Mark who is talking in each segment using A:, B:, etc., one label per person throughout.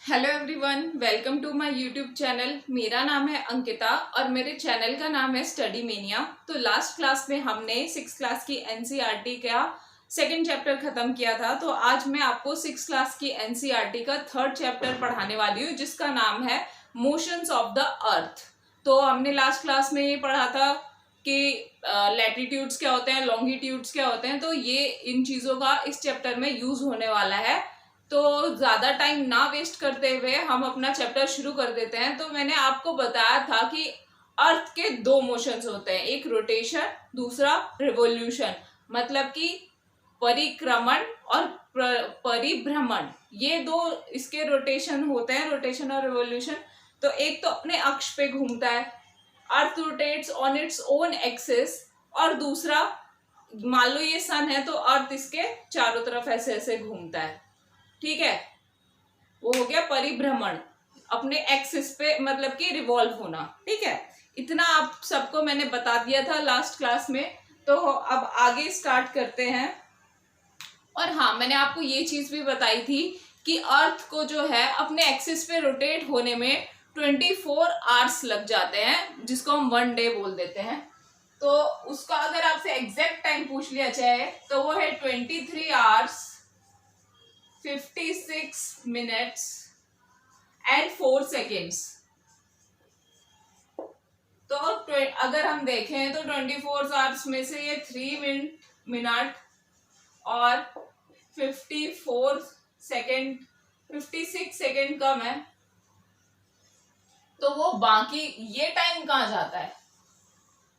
A: Hello everyone, welcome to my YouTube channel. मेरा नाम है अंकिता और मेरे चैनल का नाम है स्टडी मेनिया। तो लास्ट क्लास में हमने 6th क्लास की एनसीईआरटी का सेकंड चैप्टर खत्म किया था। तो आज मैं आपको 6th क्लास की एनसीईआरटी का थर्ड चैप्टर पढ़ाने वाली हूँ, जिसका नाम है मोशंस ऑफ द अर्थ। तो हमने लास्ट क्लास में ये पढ़ा था कि लैटिट्यूड्स क्या होते हैं, लॉन्गिट्यूड्स क्या होते हैं। तो ये इन चीज़ों का इस चैप्टर में यूज होने वाला है। तो ज्यादा टाइम ना वेस्ट करते हुए हम अपना चैप्टर शुरू कर देते हैं। तो मैंने आपको बताया था कि अर्थ के दो मोशंस होते हैं, एक रोटेशन, दूसरा रिवोल्यूशन। मतलब कि परिक्रमण और परिभ्रमण, ये दो इसके रोटेशन होते हैं, रोटेशन और रिवोल्यूशन। तो एक तो अपने अक्ष पे घूमता है, अर्थ rotates on its own axis, और दूसरा मान लो ये सन है तो अर्थ इसके चारों तरफ ऐसे ऐसे घूमता है। ठीक है, वो हो गया परिभ्रमण, अपने एक्सिस पे, मतलब कि रिवॉल्व होना। ठीक है, इतना आप सबको मैंने बता दिया था लास्ट क्लास में। तो अब आगे स्टार्ट करते हैं। और हाँ, मैंने आपको ये चीज भी बताई थी कि अर्थ को जो है अपने एक्सिस पे रोटेट होने में 24 आवर्स लग जाते हैं, जिसको हम 1 डे बोल देते हैं। तो उसका अगर आपसे एग्जैक्ट टाइम पूछ लिया जाए तो वो है 23 आवर्स 56 minutes and 4 seconds। तो अगर हम देखें तो 24 आवर्स में से ये 3 मिनट और 56 सेकेंड कम है, तो वो बाकी ये टाइम कहाँ जाता है?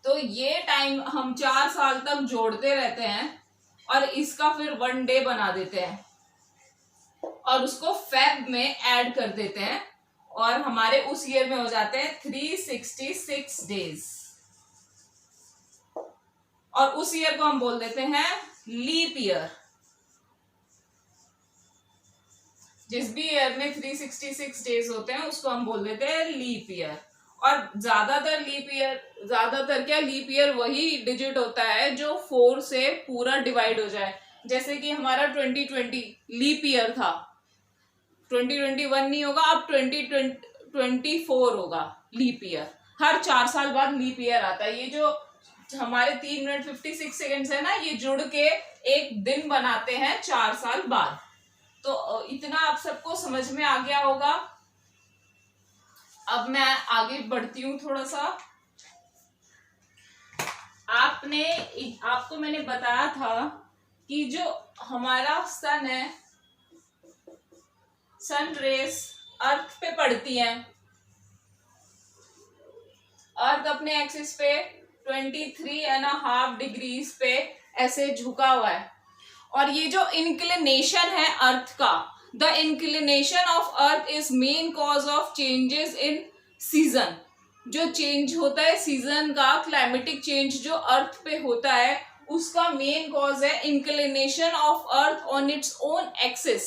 A: तो ये टाइम हम 4 साल तक जोड़ते रहते हैं और इसका फिर 1 डे बना देते हैं और उसको फेब में ऐड कर देते हैं और हमारे उस ईयर में हो जाते हैं 366 डेज। और उस ईयर को हम बोल देते हैं लीप ईयर। जिस भी ईयर में 366 डेज होते हैं उसको हम बोल देते हैं लीप ईयर। और ज्यादातर क्या, लीप ईयर वही डिजिट होता है जो 4 से पूरा डिवाइड हो जाए। जैसे कि हमारा 2020 लीप ईयर था, 2021 नहीं होगा, अब 2024 होगा लीप ईयर। हर 4 साल बाद लीप ईयर आता है। ये जो हमारे 3 मिनट 56 सेकेंड्स है ना, ये जुड़ के एक दिन बनाते हैं 4 साल बाद। तो इतना आप सबको समझ में आ गया होगा। अब मैं आगे बढ़ती हूँ थोड़ा सा। आपको मैंने बताया था कि जो हमारा सन है, सन रेस अर्थ पे पड़ती हैं। अर्थ अपने एक्सिस पे 23.5 डिग्रीज पे ऐसे झुका हुआ है। और ये जो इंक्लिनेशन है अर्थ का, the inclination of earth is main cause of changes in season. जो चेंज होता है सीजन का, क्लाइमेटिक चेंज जो अर्थ पे होता है, उसका मेन कॉज है inclination of earth on its own axis.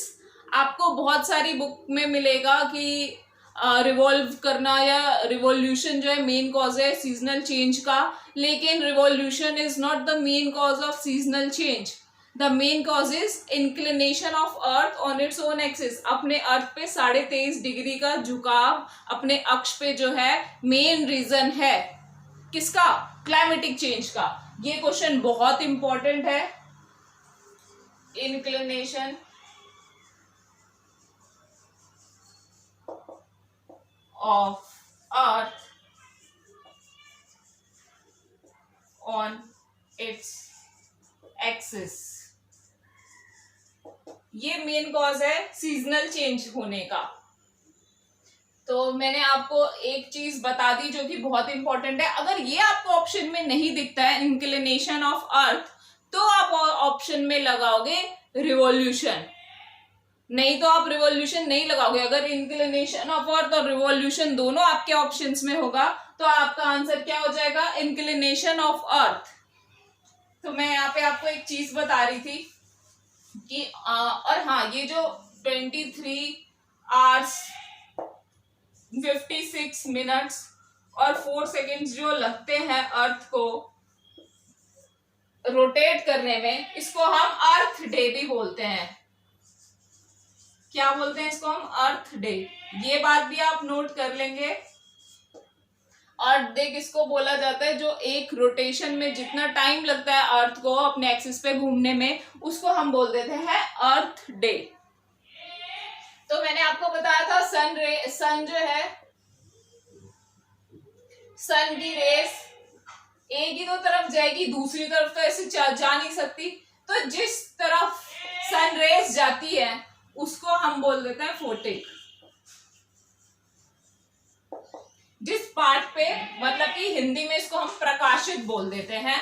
A: आपको बहुत सारी बुक में मिलेगा कि रिवॉल्व करना या रिवॉल्यूशन जो है मेन कॉज है सीजनल चेंज का, लेकिन revolution is not the main cause of seasonal change. The main cause is inclination of earth on its own axis. अपने अर्थ पे 23.5 डिग्री का झुकाव अपने अक्ष पे जो है मेन रीजन है किसका? क्लाइमेटिक चेंज का। ये क्वेश्चन बहुत इंपॉर्टेंट है। Inclination of earth on its axis, ये मेन कॉज है सीजनल चेंज होने का। तो मैंने आपको एक चीज बता दी जो कि बहुत इंपॉर्टेंट है। अगर ये आपको ऑप्शन में नहीं दिखता है इंक्लिनेशन ऑफ अर्थ, तो आप ऑप्शन में लगाओगे रिवॉल्यूशन, नहीं तो आप रिवॉल्यूशन नहीं लगाओगे। अगर इंक्लिनेशन ऑफ अर्थ और रिवॉल्यूशन दोनों आपके ऑप्शंस में होगा तो आपका आंसर क्या हो जाएगा? इंक्लिनेशन ऑफ अर्थ। तो मैं यहाँ पे आपको एक चीज बता रही थी कि और हाँ, ये जो 23 आवर्स 56 मिनट्स और 4 सेकेंड्स जो लगते हैं अर्थ को रोटेट करने में, इसको हम अर्थ डे भी बोलते हैं। क्या बोलते हैं इसको हम? अर्थ डे। ये बात भी आप नोट कर लेंगे। अर्थ डे किसको बोला जाता है? जो एक रोटेशन में जितना टाइम लगता है अर्थ को अपने एक्सिस पे घूमने में, उसको हम बोल देते हैं अर्थ डे। तो मैंने आपको बताया था सन जो है, सन की रेस एक ही तो तरफ जाएगी, दूसरी तरफ तो ऐसे जा नहीं सकती। तो जिस तरफ सन रेस जाती है उसको हम बोल देते हैं फोटिक। जिस पार्ट पे, मतलब कि हिंदी में इसको हम प्रकाशित बोल देते हैं,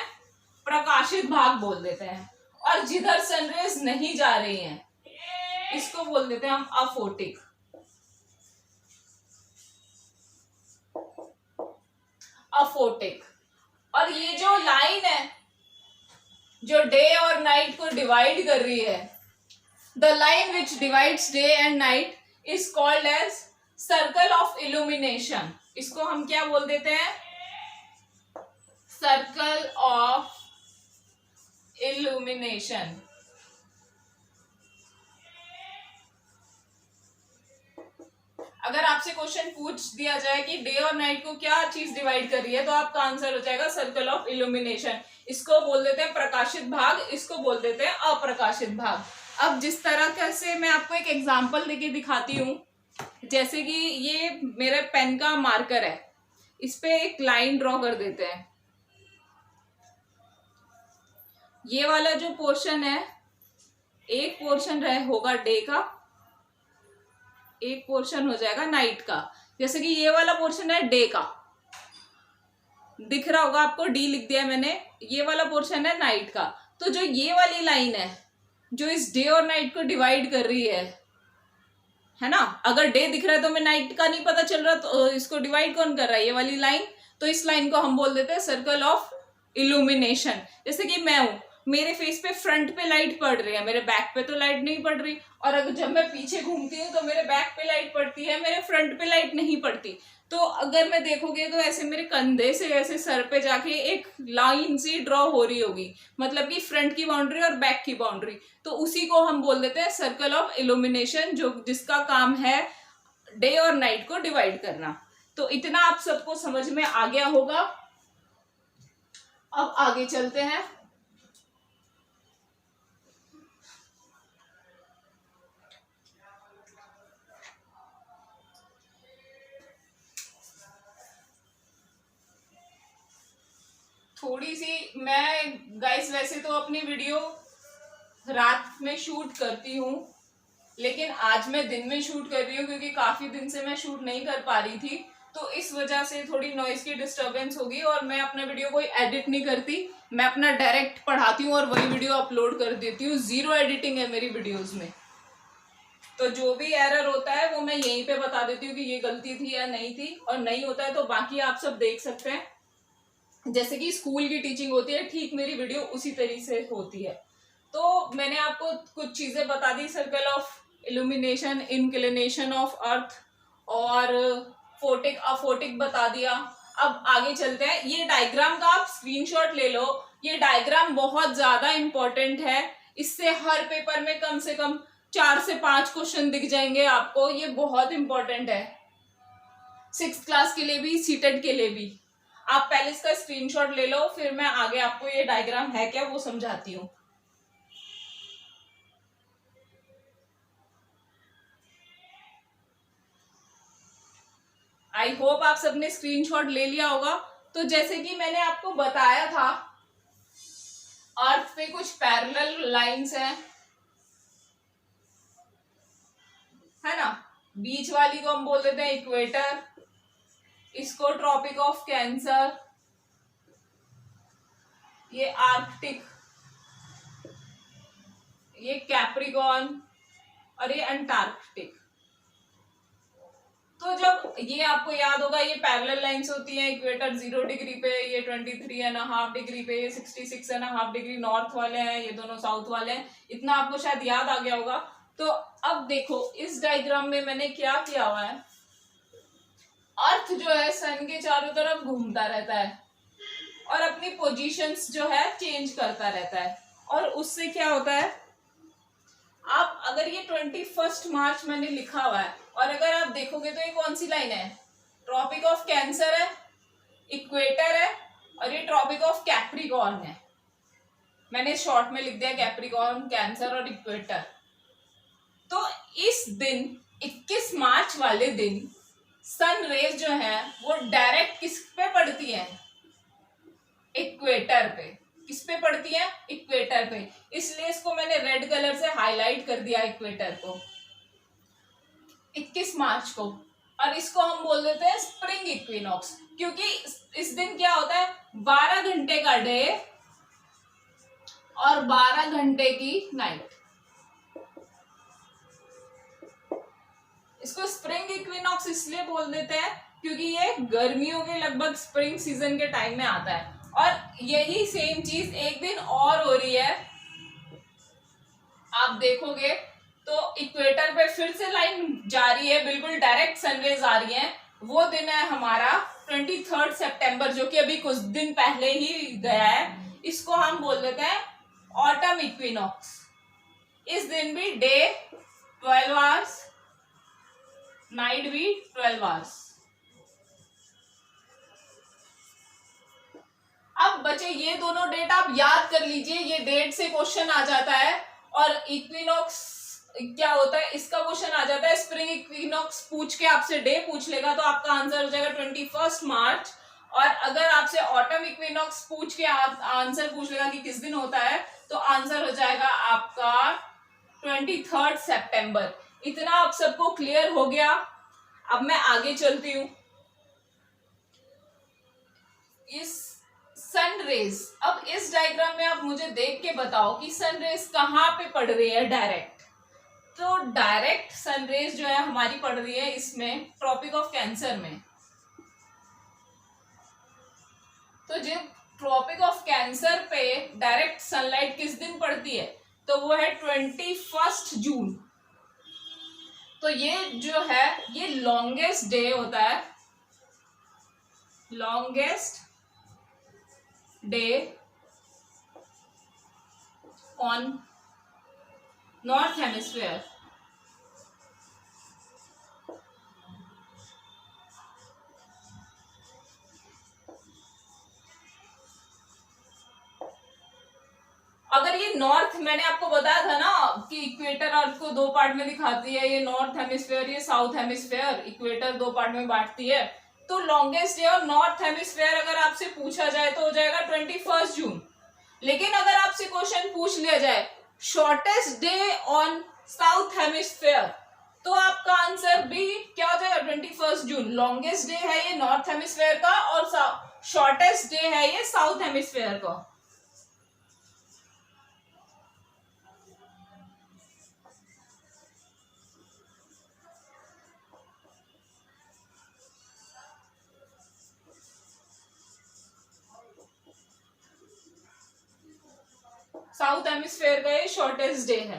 A: प्रकाशित भाग बोल देते हैं। और जिधर सनरेज नहीं जा रही हैं इसको बोल देते हैं हम अफोटिक। अफोटिक। और ये जो लाइन है जो डे और नाइट को डिवाइड कर रही है, the line which divides day and night is called as circle of illumination. इसको हम क्या बोल देते हैं? Circle of illumination. अगर आपसे क्वेश्चन पूछ दिया जाए कि डे और नाइट को क्या चीज डिवाइड कर रही है, तो आपका आंसर हो जाएगा सर्कल ऑफ इल्यूमिनेशन। इसको बोल देते हैं प्रकाशित भाग, इसको बोल देते हैं अप्रकाशित भाग। अब जिस तरह का से मैं आपको एक एग्जांपल देके दिखाती हूँ, जैसे कि ये मेरे पेन का मार्कर है, इस पे एक लाइन ड्रॉ कर देते हैं। ये वाला जो पोर्शन है, एक पोर्शन होगा डे का, एक पोर्शन हो जाएगा नाइट का। जैसे कि ये वाला पोर्शन है डे का, दिख रहा होगा आपको, डी लिख दिया मैंने। ये वाला पोर्शन है नाइट का। तो जो ये वाली लाइन है जो इस डे और नाइट को डिवाइड कर रही है ना, अगर डे दिख रहा है तो मैं नाइट का नहीं पता चल रहा, तो इसको डिवाइड कौन कर रहा है? ये वाली लाइन। तो इस लाइन को हम बोल देते हैं सर्कल ऑफ इल्यूमिनेशन। जैसे कि मैं हूं, मेरे फेस पे फ्रंट पे लाइट पड़ रही है, मेरे बैक पे तो लाइट नहीं पड़ रही। और अगर जब मैं पीछे घूमती हूँ तो मेरे बैक पे लाइट पड़ती है, मेरे फ्रंट पे लाइट नहीं पड़ती। तो अगर मैं देखोगे तो ऐसे मेरे कंधे से ऐसे सर पे जाके एक लाइन सी ड्रॉ हो रही होगी, मतलब कि फ्रंट की बाउंड्री और बैक की बाउंड्री। तो उसी को हम बोल देते हैं सर्कल ऑफ इल्यूमिनेशन, जो जिसका काम है डे और नाइट को डिवाइड करना। तो इतना आप सबको समझ में आ गया होगा। अब आगे चलते हैं। थोड़ी सी मैं गाइस वैसे तो अपनी वीडियो रात में शूट करती हूँ, लेकिन आज मैं दिन में शूट कर रही हूँ क्योंकि काफी दिन से मैं शूट नहीं कर पा रही थी। तो इस वजह से थोड़ी नॉइज की डिस्टरबेंस होगी। और मैं अपना वीडियो कोई एडिट नहीं करती, मैं अपना डायरेक्ट पढ़ाती हूँ और वही वीडियो अपलोड कर देती हूँ। जीरो एडिटिंग है मेरी वीडियोज में। तो जो भी एरर होता है वो मैं यहीं पे बता देती हूँ कि ये गलती थी या नहीं थी, और नहीं होता है तो बाकी आप सब देख सकते हैं। जैसे कि स्कूल की टीचिंग होती है, ठीक मेरी वीडियो उसी तरीके से होती है। तो मैंने आपको कुछ चीजें बता दी, circle of illumination, inclination of Earth और फोटिक अफोटिक बता दिया। अब आगे चलते हैं। ये डायग्राम का आप स्क्रीनशॉट ले लो, ये डायग्राम बहुत ज्यादा इंपॉर्टेंट है। इससे हर पेपर में कम से कम 4 से 5 क्वेश्चन दिख जाएंगे आपको। ये बहुत इंपॉर्टेंट है 6th क्लास के लिए भी, सीटेट के लिए भी। आप पहले इसका स्क्रीनशॉट ले लो, फिर मैं आगे आपको ये डायग्राम है क्या वो समझाती हूँ। आई होप आप सबने स्क्रीनशॉट ले लिया होगा। तो जैसे कि मैंने आपको बताया था, अर्थ पे कुछ पैरेलल लाइंस हैं, है ना। बीच वाली को हम बोल देते हैं इक्वेटर, इसको ट्रॉपिक ऑफ कैंसर, ये आर्कटिक, ये कैप्रिकॉर्न और ये अंटार्कटिक। तो जब ये आपको याद होगा, ये पैरेलल लाइंस होती हैं। इक्वेटर 0 डिग्री पे, ये 23.5 डिग्री पे, ये 66.5 डिग्री नॉर्थ वाले हैं, ये दोनों साउथ वाले हैं। इतना आपको शायद याद आ गया होगा। तो अब देखो इस डायग्राम में मैंने क्या किया हुआ है। अर्थ जो है सन के चारों तरफ घूमता रहता है और अपनी पोजीशंस जो है चेंज करता रहता है। और उससे क्या होता है, आप अगर अगर ये 21 मार्च मैंने लिखा हुआ है और अगर आप देखोगे तो ये कौन सी लाइन है, ट्रॉपिक ऑफ कैंसर है, इक्वेटर है और ये ट्रॉपिक ऑफ कैप्रिकॉर्न है। मैंने शॉर्ट में लिख दिया कैप्रिकॉर्न, कैंसर और इक्वेटर। तो इस दिन 21 मार्च वाले दिन सन रेज जो है वो डायरेक्ट किस पे पड़ती है, इक्वेटर पे। किस पे पड़ती है, इक्वेटर पे। इसलिए इसको मैंने रेड कलर से हाईलाइट कर दिया इक्वेटर को 21 मार्च को। और इसको हम बोल देते हैं स्प्रिंग इक्विनॉक्स, क्योंकि इस दिन क्या होता है, 12 घंटे का डे और 12 घंटे की नाइट। इसको स्प्रिंग इक्विनॉक्स इसलिए बोल देते हैं क्योंकि ये गर्मियों के लगभग स्प्रिंग सीजन के टाइम में आता है। और यही सेम चीज एक दिन और हो रही है, आप देखोगे तो इक्वेटर पे फिर से लाइन जा रही है, बिल्कुल डायरेक्ट सनरेज आ रही है। वो दिन है हमारा 23 सितंबर, जो कि अभी कुछ दिन पहले ही गया है। इसको हम बोल देते हैं ऑटम इक्विनॉक्स। इस दिन भी डे 12 आवर्स, नाइट भी 12 आवर्स। अब बचे ये दोनों डेट आप याद कर लीजिए, ये डेट से क्वेश्चन आ जाता है। और इक्विनॉक्स क्या होता है इसका क्वेश्चन आ जाता है। स्प्रिंग इक्विनॉक्स पूछ के आपसे डे पूछ लेगा तो आपका आंसर हो जाएगा 21 मार्च। और अगर आपसे ऑटम इक्विनॉक्स पूछ के आंसर पूछ लेगा कि किस दिन होता है तो आंसर हो जाएगा आपका 23 सितंबर। इतना आप सबको क्लियर हो गया। अब मैं आगे चलती हूं। इस सन रेज, अब इस डायग्राम में आप मुझे देख के बताओ कि सन रेज कहाँ पे पड़ रही है डायरेक्ट। तो डायरेक्ट सन रेज जो है हमारी पड़ रही है इसमें ट्रॉपिक ऑफ कैंसर में। तो जब ट्रॉपिक ऑफ कैंसर पे डायरेक्ट सनलाइट किस दिन पड़ती है तो वो है 21 जून। तो ये जो है ये लॉन्गेस्ट डे होता है, longest day on north hemisphere. अगर ये नॉर्थ, मैंने आपको बताया था ना कि इक्वेटर अर्थ को दो पार्ट में दिखाती है, ये नॉर्थ हेमिस्फीयर, ये साउथ हेमिस्फीयर, इक्वेटर दो पार्ट में बांटती है। तो लॉन्गेस्ट डे और नॉर्थ हेमिस्फीयर अगर आपसे पूछा जाए तो हो जाएगा 21 जून। लेकिन अगर आपसे क्वेश्चन पूछ लिया जाए shortest day on south hemisphere तो आपका आंसर भी क्या हो जाएगा 21 जून। लॉन्गेस्ट डे है ये नॉर्थ हेमिस्फीयर का और शॉर्टेस्ट डे है ये साउथ हेमिस्फीयर का। साउथ हेमिस्फीयर का ये शॉर्टेस्ट डे है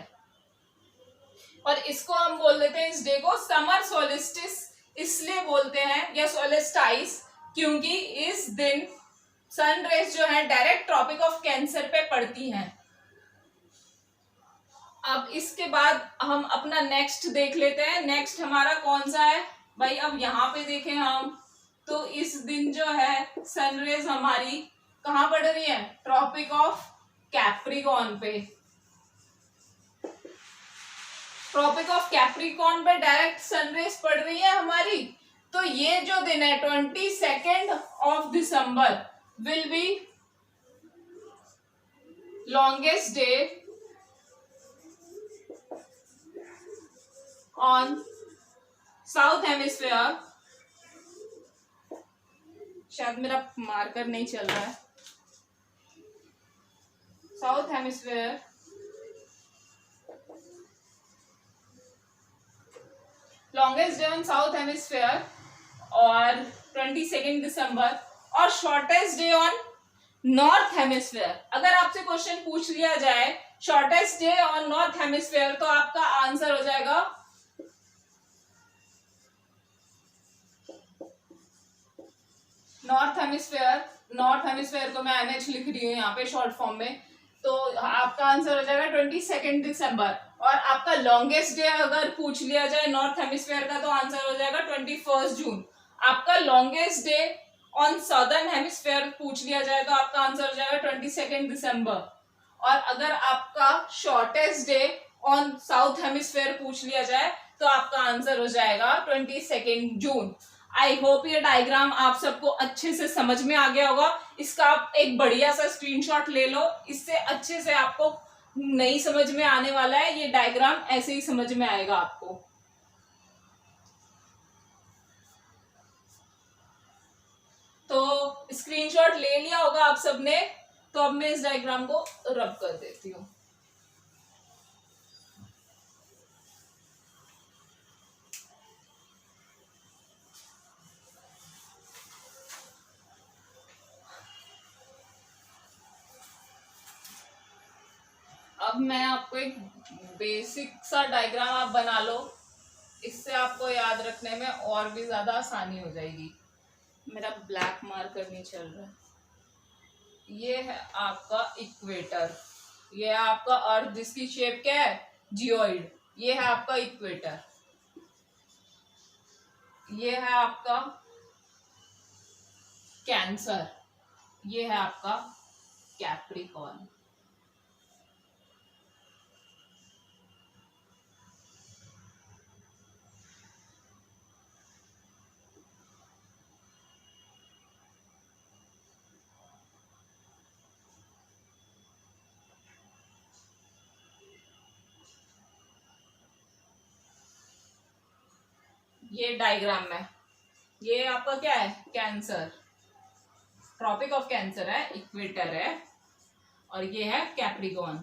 A: और इसको हम बोल देते हैं इस डे को समर सोलिस्टिस इसलिए बोलते हैं या सोलिस्टाइस क्योंकि इस दिन सन रेज जो है डायरेक्ट ट्रॉपिक ऑफ कैंसर पे पड़ती हैं। अब इसके बाद हम अपना नेक्स्ट देख लेते हैं। नेक्स्ट हमारा कौन सा है भाई, अब यहाँ पे देखें हम तो इस दिन जो है सन रेज हमारी कहाँ पड़ रही है, ट्रॉपिक ऑफ कैप्रिकॉर्न पे। ट्रॉपिक ऑफ कैप्रिकॉर्न पे डायरेक्ट सनरेज पड़ रही है हमारी। तो ये जो दिन है 22 of December will be longest day on south hemisphere. शायद मेरा मार्कर नहीं चल रहा है। South hemisphere longest day on south hemisphere और 22 दिसंबर और shortest day on north hemisphere. अगर आपसे क्वेश्चन पूछ लिया जाए shortest day on north hemisphere तो आपका आंसर हो जाएगा नॉर्थ हेमिस्फीयर। नॉर्थ हेमिस्फीयर को मैं NH लिख रही हूँ यहाँ पे शॉर्ट फॉर्म में। तो आपका आंसर हो जाएगा 22 दिसंबर। और आपका लॉन्गेस्ट डे अगर पूछ लिया जाए नॉर्थ हेमिस्फीयर का तो आंसर हो जाएगा 21 जून। आपका longest day on southern hemisphere पूछ लिया जाए तो आपका आंसर हो जाएगा 22 दिसंबर। और अगर आपका shortest day on south hemisphere पूछ लिया जाए तो आपका आंसर हो जाएगा 22 जून। आई होप ये डायग्राम आप सबको अच्छे से समझ में आ गया होगा। इसका आप एक बढ़िया सा स्क्रीनशॉट ले लो, इससे अच्छे से आपको नहीं समझ में आने वाला है, ये डायग्राम ऐसे ही समझ में आएगा आपको। तो स्क्रीनशॉट ले लिया होगा आप सबने, तो अब मैं इस डायग्राम को रब कर देती हूँ। अब मैं आपको एक बेसिक सा डायग्राम आप बना लो, इससे आपको याद रखने में और भी ज्यादा आसानी हो जाएगी। मेरा ब्लैक मार्कर नहीं चल रहा है। ये है आपका इक्वेटर, ये है आपका अर्थ जिसकी शेप क्या है, जियोइड। ये है आपका इक्वेटर, ये है आपका कैंसर, ये है आपका कैप्रिकॉर्न। ये डायग्राम में ये आपका क्या है, कैंसर, ट्रॉपिक ऑफ कैंसर है, इक्वेटर है, और ये है कैप्रिकॉर्न।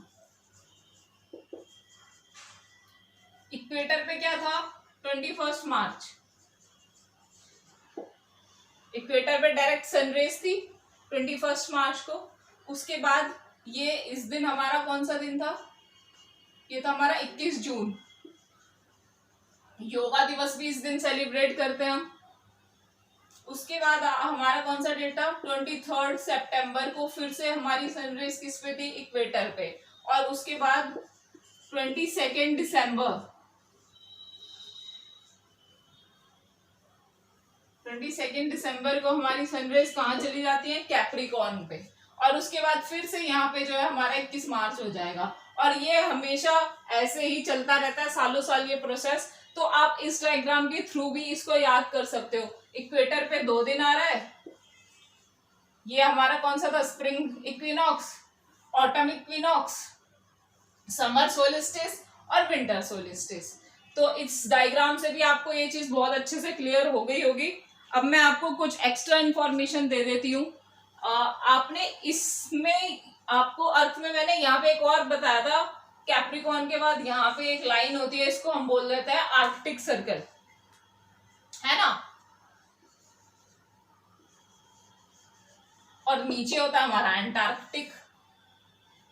A: इक्वेटर पे क्या था, 21 मार्च। इक्वेटर पे डायरेक्ट सनरेज थी 21 मार्च को। उसके बाद ये इस दिन हमारा कौन सा दिन था, ये था हमारा 21 जून। योगा दिवस भी इस दिन सेलिब्रेट करते हैं हम। उसके बाद हमारा कौन सा डेट था, 23 सितंबर को फिर से हमारी सनराइज किस पे थी, इक्वेटर पे। और उसके बाद 22 दिसंबर, 22 दिसंबर को हमारी सनराइज कहाँ चली जाती है, कैप्रिकॉर्न पे। और उसके बाद फिर से यहाँ पे जो है हमारा 21 मार्च हो जाएगा। और ये हमेशा ऐसे ही चलता रहता है, सालों साल ये प्रोसेस। तो आप इस डायग्राम के थ्रू भी इसको याद कर सकते हो। इक्वेटर पे 2 दिन आ रहा है, ये हमारा कौन सा था, spring equinox, autumn equinox, summer solstice और विंटर सोलिस्टिस। तो इस डायग्राम से भी आपको ये चीज बहुत अच्छे से क्लियर हो गई होगी। अब मैं आपको कुछ एक्स्ट्रा इंफॉर्मेशन दे देती हूँ। आपने इसमें आपको अर्थ में मैंने यहाँ पे एक और बताया था, कैप्रिकॉर्न के बाद यहाँ पे एक लाइन होती है, इसको हम बोल देते हैं आर्कटिक सर्कल, है ना। और नीचे होता है हमारा एंटार्क्टिक,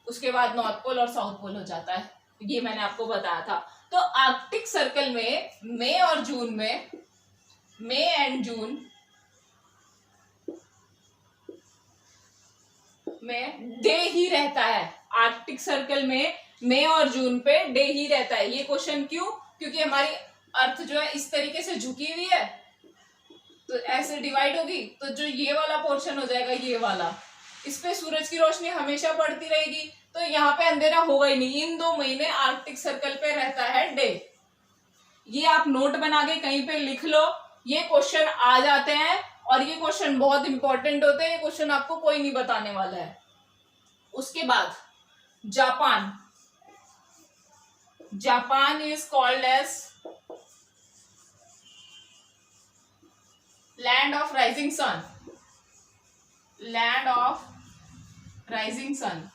A: उसके बाद नॉर्थ पोल और साउथ पोल हो जाता है, ये मैंने आपको बताया था। तो आर्कटिक सर्कल में मई और जून में, मई एंड जून में डे ही रहता है। आर्कटिक सर्कल में मई और जून पे डे ही रहता है। ये क्वेश्चन क्यों, क्योंकि हमारी अर्थ जो है इस तरीके से झुकी हुई है, तो ऐसे डिवाइड होगी, तो जो ये वाला पोर्शन हो जाएगा, ये वाला, इस पे सूरज की रोशनी हमेशा पड़ती रहेगी, तो यहाँ पे अंधेरा होगा ही नहीं। इन 2 महीने आर्कटिक सर्कल पे रहता है डे। ये आप नोट बना के कहीं पे लिख लो, ये क्वेश्चन आ जाते हैं और ये क्वेश्चन बहुत इंपॉर्टेंट होते हैं। ये क्वेश्चन आपको कोई नहीं बताने वाला है। उसके बाद Japan, Japan is called as land of rising sun, land of rising sun.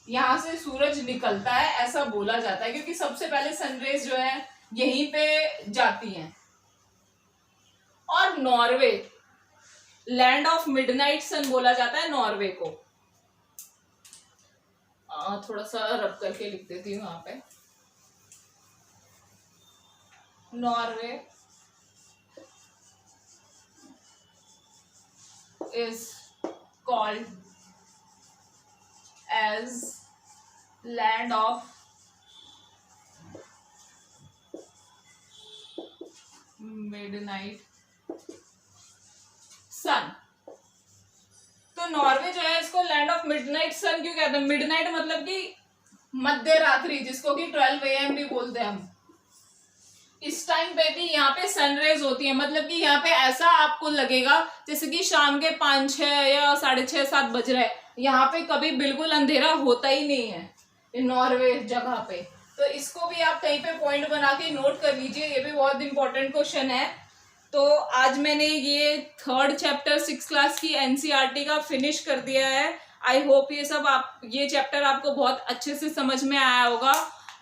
A: यहां से सूरज निकलता है ऐसा बोला जाता है, क्योंकि सबसे पहले सनरेज जो है यहीं पे जाती हैं। और नॉर्वे, लैंड ऑफ मिडनाइट सन बोला जाता है नॉर्वे को। थोड़ा सा रब करके लिख देती हूँ यहाँ पे, Norway is called as land of midnight sun. तो नॉर्वे जो है इसको लैंड ऑफ मिडनाइट सन क्यों कहते हैं? मिडनाइट मतलब कि मध्य रात्रि, जिसको कि 12 AM भी बोलते हैं हम। इस टाइम पे भी यहाँ पे सनराइज होती है, मतलब कि यहाँ पे ऐसा आपको लगेगा जैसे कि शाम के 5-6 या 6:30-7 बज रहे हैं। यहाँ पे कभी बिल्कुल अंधेरा होता ही नहीं है नॉर्वे जगह पे। तो इसको भी आप कहीं पे पॉइंट बना के नोट कर लीजिए, ये भी बहुत इंपॉर्टेंट क्वेश्चन है। तो आज मैंने ये 3rd चैप्टर 6th क्लास की एनसीईआरटी का फिनिश कर दिया है। आई होप ये चैप्टर आपको बहुत अच्छे से समझ में आया होगा।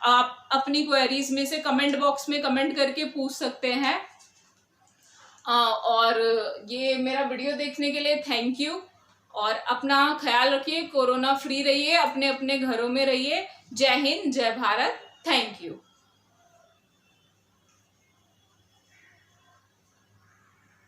A: आप अपनी क्वेरीज में से कमेंट बॉक्स में कमेंट करके पूछ सकते हैं। और ये मेरा वीडियो देखने के लिए थैंक यू, और अपना ख्याल रखिए, कोरोना फ्री रहिए, अपने अपने घरों में रहिए। जय हिंद, जय भारत, थैंक यू।